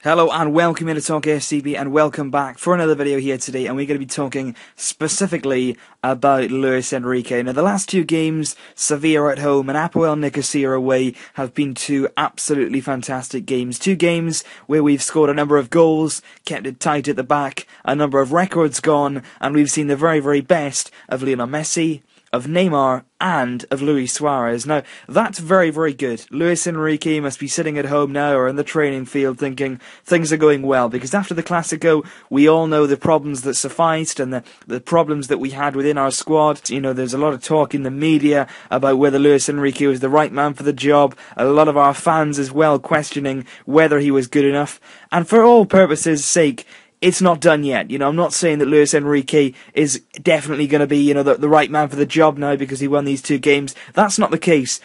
Hello and welcome to Talk FCB and welcome back for another video here today, and we're going to be talking specifically about Luis Enrique. Now the last two games, Sevilla at home and Apoel Nicosia away, have been two absolutely fantastic games. Two games where we've scored a number of goals, kept it tight at the back, a number of records gone, and we've seen the very, very best of Lionel Messi, of Neymar, and of Luis Suarez. Now, that's very, very good. Luis Enrique must be sitting at home now or in the training field thinking things are going well, because after the Clásico, we all know the problems that sufficed and the problems that we had within our squad. You know, there's a lot of talk in the media about whether Luis Enrique was the right man for the job. A lot of our fans as well questioning whether he was good enough. And for all purposes' sake, it's not done yet. You know, I'm not saying that Luis Enrique is definitely going to be, the right man for the job now because he won these two games. That's not the case.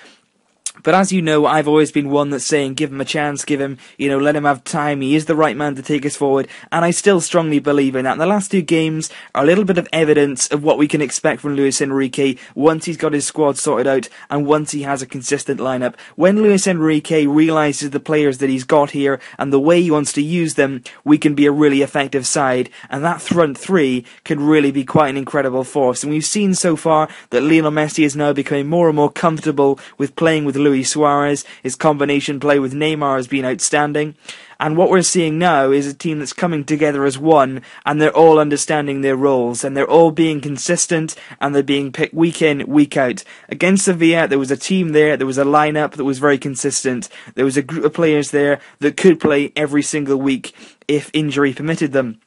But as you know, I've always been one that's saying, give him a chance, give him, let him have time. He is the right man to take us forward. And I still strongly believe in that. And the last two games are a little bit of evidence of what we can expect from Luis Enrique once he's got his squad sorted out and once he has a consistent lineup. When Luis Enrique realises the players that he's got here and the way he wants to use them, we can be a really effective side. And that front three can really be quite an incredible force. And we've seen so far that Lionel Messi is now becoming more and more comfortable with playing with Luis Suarez. His combination play with Neymar has been outstanding. And what we're seeing now is a team that's coming together as one, and they're all understanding their roles, and they're all being consistent, and they're being picked week in, week out. Against Sevilla, there was a team there was a lineup that was very consistent. There was a group of players there that could play every single week if injury permitted them.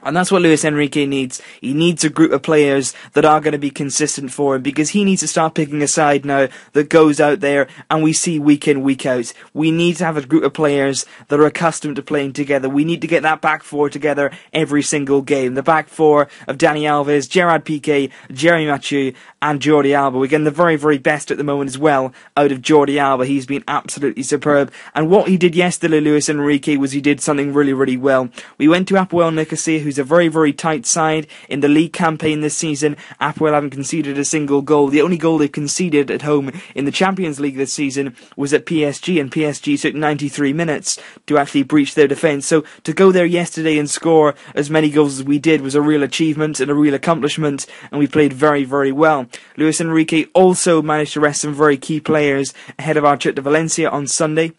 And that's what Luis Enrique needs. He needs a group of players that are going to be consistent for him, because he needs to start picking a side now that goes out there and we see week in, week out. We need to have a group of players that are accustomed to playing together. We need to get that back four together every single game. The back four of Dani Alves, Gerard Piqué, Jeremy Mathieu and Jordi Alba. We're getting the very, very best at the moment as well out of Jordi Alba. He's been absolutely superb. And what he did yesterday, Luis Enrique, was he did something really, really well. We went to Apoel Nicosia, who's a very, very tight side in the league campaign this season. Apoel haven't conceded a single goal. The only goal they've conceded at home in the Champions League this season was at PSG, and PSG took 93 minutes to actually breach their defence. So to go there yesterday and score as many goals as we did was a real achievement and a real accomplishment, and we played very, very well. Luis Enrique also managed to rest some very key players ahead of our trip to Valencia on Sunday.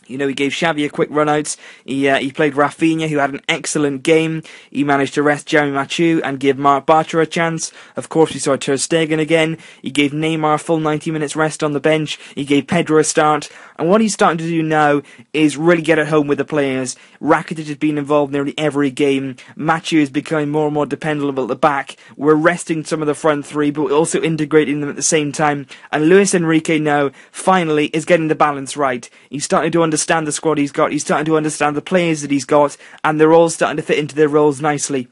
He gave Xavi a quick run-out. He played Rafinha, who had an excellent game. He managed to rest Jeremy Mathieu and give Marc Bartra a chance. Of course, we saw Ter Stegen again. He gave Neymar a full 90 minutes rest on the bench. He gave Pedro a start. And what he's starting to do now is really get at home with the players. Rakitic has been involved nearly every game. Mathieu is becoming more and more dependable at the back. We're resting some of the front three, but we're also integrating them at the same time. And Luis Enrique now, finally, is getting the balance right. He's starting to understand the squad he's got, he's starting to understand the players that he's got, and they're all starting to fit into their roles nicely.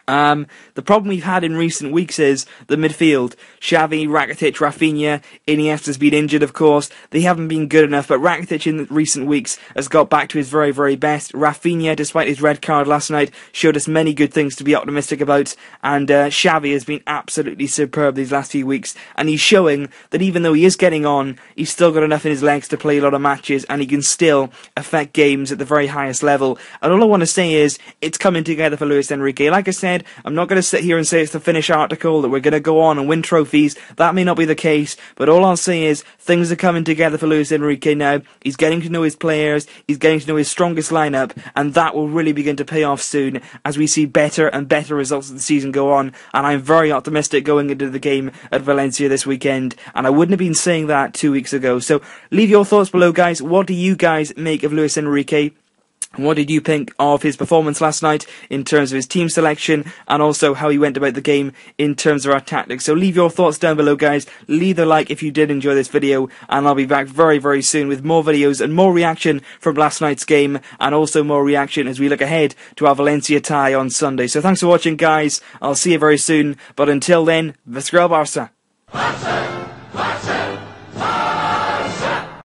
The problem we've had in recent weeks is the midfield. Xavi, Rakitic, Rafinha, Iniesta's been injured, of course. They haven't been good enough, but Rakitic in recent weeks has got back to his very, very best. Rafinha, despite his red card last night, showed us many good things to be optimistic about, and Xavi has been absolutely superb these last few weeks, and he's showing that even though he is getting on, he's still got enough in his legs to play a lot of matches, and he can still affect games at the very highest level. And all I want to say is, it's coming together for Luis Enrique. Like I said, I'm not going to sit here and say it's the finished article, that we're going to go on and win trophies. That may not be the case, but all I'll say is things are coming together for Luis Enrique now. He's getting to know his players, he's getting to know his strongest lineup, and that will really begin to pay off soon as we see better and better results as the season go on. And I'm very optimistic going into the game at Valencia this weekend, and I wouldn't have been saying that 2 weeks ago. So leave your thoughts below, guys. What do you guys make of Luis Enrique? What did you think of his performance last night in terms of his team selection, and also how he went about the game in terms of our tactics? So leave your thoughts down below, guys. Leave a like if you did enjoy this video, and I'll be back very, very soon with more videos and more reaction from last night's game, and also more reaction as we look ahead to our Valencia tie on Sunday. So thanks for watching, guys. I'll see you very soon, but until then, Visca el Barça! Barça! Barça!